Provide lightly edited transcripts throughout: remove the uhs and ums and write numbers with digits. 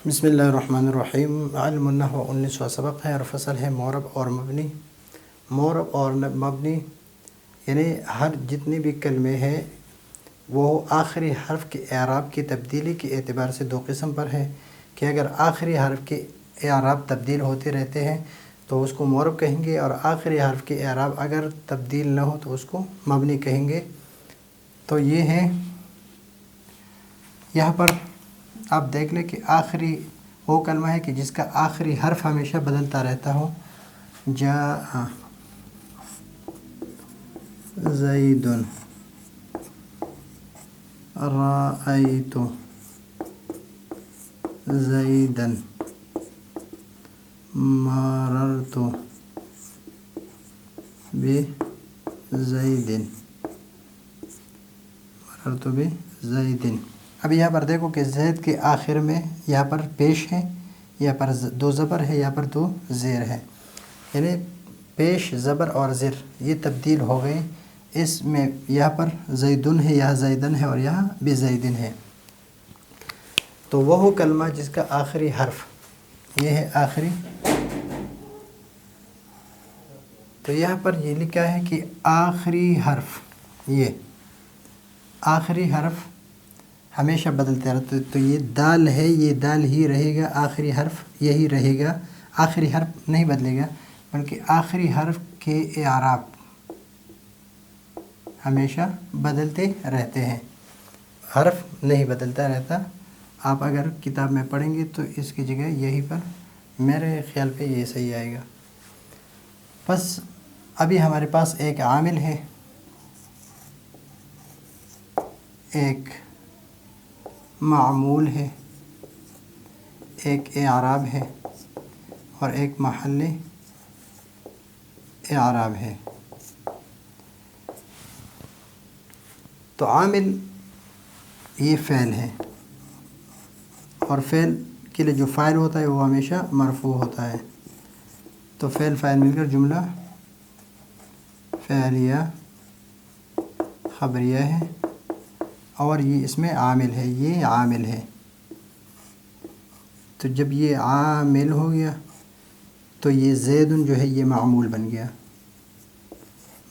بسم اللہ الرحمن الرحیم۔ علم النحو 19واں سبق ہے اور فصل ہے معرب اور مبنی۔ معرب اور مبنی یعنی ہر جتنے بھی کلمے ہیں وہ آخری حرف کے اعراب کی تبدیلی کے اعتبار سے دو قسم پر ہے کہ اگر آخری حرف کے اعراب تبدیل ہوتے رہتے ہیں تو اس کو معرب کہیں گے، اور آخری حرف کے اعراب اگر تبدیل نہ ہو تو اس کو مبنی کہیں گے۔ تو یہ ہے، یہاں پر آپ دیکھ لیں کہ آخری وہ کلمہ ہے کہ جس کا آخری حرف ہمیشہ بدلتا رہتا ہو۔ جاء زید، رأیت زیدا، مررت بزید، مررت بزید۔ اب یہاں پر دیکھو کہ زید کے آخر میں یہاں پر پیش ہے، یہاں پر دو زبر ہے، یہاں پر دو زیر ہے، یعنی پیش زبر اور زر یہ تبدیل ہو گئے۔ اس میں یہاں پر زیدن ہے، یہاں زیدن ہے، اور یہاں بزیدن ہے۔ تو وہ کلمہ جس کا آخری حرف یہ ہے آخری، تو یہاں پر یہ لکھا ہے کہ آخری حرف، یہ آخری حرف ہمیشہ بدلتے رہتے، تو یہ دال ہے، یہ دال ہی رہے گا، آخری حرف یہی رہے گا، آخری حرف نہیں بدلے گا، بلکہ آخری حرف کے اعراب ہمیشہ بدلتے رہتے ہیں، حرف نہیں بدلتا رہتا۔ آپ اگر کتاب میں پڑھیں گے تو اس کی جگہ یہی پر میرے خیال پہ یہ صحیح آئے گا۔ بس ابھی ہمارے پاس ایک عامل ہے، ایک معمول ہے، ایک اعراب ہے، اور ایک محل اعراب ہے۔ تو عامل یہ فعل ہے، اور فعل کے لیے جو فاعل ہوتا ہے وہ ہمیشہ مرفوع ہوتا ہے۔ تو فعل فاعل مل کر جملہ فعلیہ خبریہ ہے، اور یہ اس میں عامل ہے، یہ عامل ہے۔ تو جب یہ عامل ہو گیا تو یہ زیدن جو ہے یہ معمول بن گیا،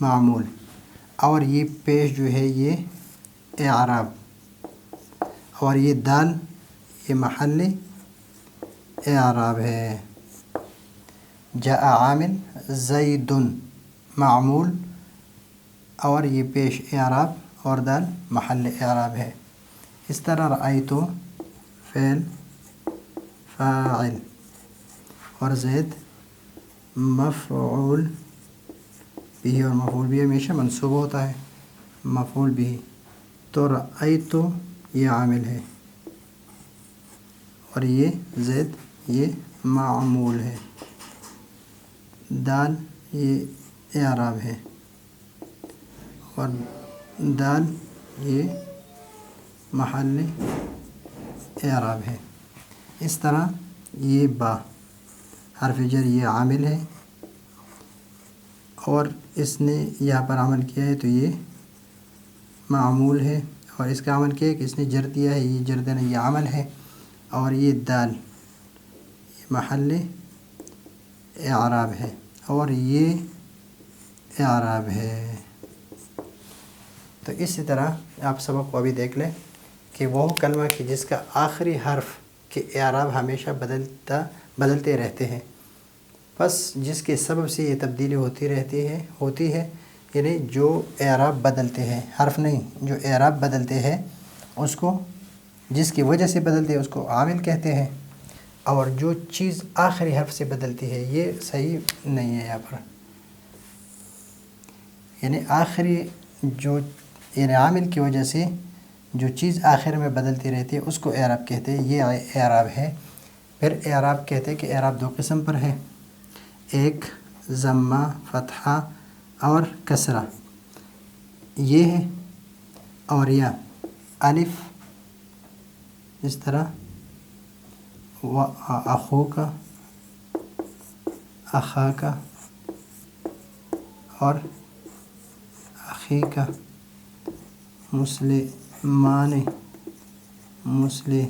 معمول، اور یہ پیش جو ہے یہ اعراب، اور یہ دال یہ محل اعراب ہے۔ جاء عامل، زیدن معمول، اور یہ پیش اعراب، اور دال محل اعراب ہے۔ اس طرح رأیت فعل فاعل، اور زید مفعول بھی، اور مفعول بھی ہمیشہ منصوب ہوتا ہے، مفعول بھی۔ تو رأیت یہ عامل ہے، اور یہ زید یہ معمول ہے، دال یہ اعراب ہے، اور دال یہ محل اعراب ہے۔ اس طرح یہ با حرف جر یہ عامل ہے، اور اس نے یہاں پر عمل کیا ہے تو یہ معمول ہے، اور اس کا عمل کیا ہے کہ اس نے جر دیا ہے، یہ جر دینا یہ عمل ہے، اور یہ دال یہ محل اعراب ہے، اور یہ اعراب ہے۔ تو اسی طرح آپ سبق کو ابھی دیکھ لیں کہ وہ کلمہ کہ جس کا آخری حرف کے اعراب ہمیشہ بدلتے رہتے ہیں، بس جس کے سبب سے یہ تبدیلی ہوتی ہے، یعنی جو اعراب بدلتے ہیں، حرف نہیں، جو اعراب بدلتے ہیں اس کو، جس کی وجہ سے بدلتے ہیں اس کو عامل کہتے ہیں، اور جو چیز آخری حرف سے بدلتی ہے یہ صحیح نہیں ہے یہاں پر، یعنی آخری جو، یعنی عامل کی وجہ سے جو چیز آخر میں بدلتی رہتی ہے اس کو اعراب کہتے ہیں، یہ اعراب ہے۔ پھر اعراب کہتے ہیں کہ اعراب دو قسم پر ہے، ایک ضمہ فتحہ اور کسرہ یہ ہے، اور یا الف، اس طرح اخوک، اخاک، اور اخیک، مسلمان، مسلمین،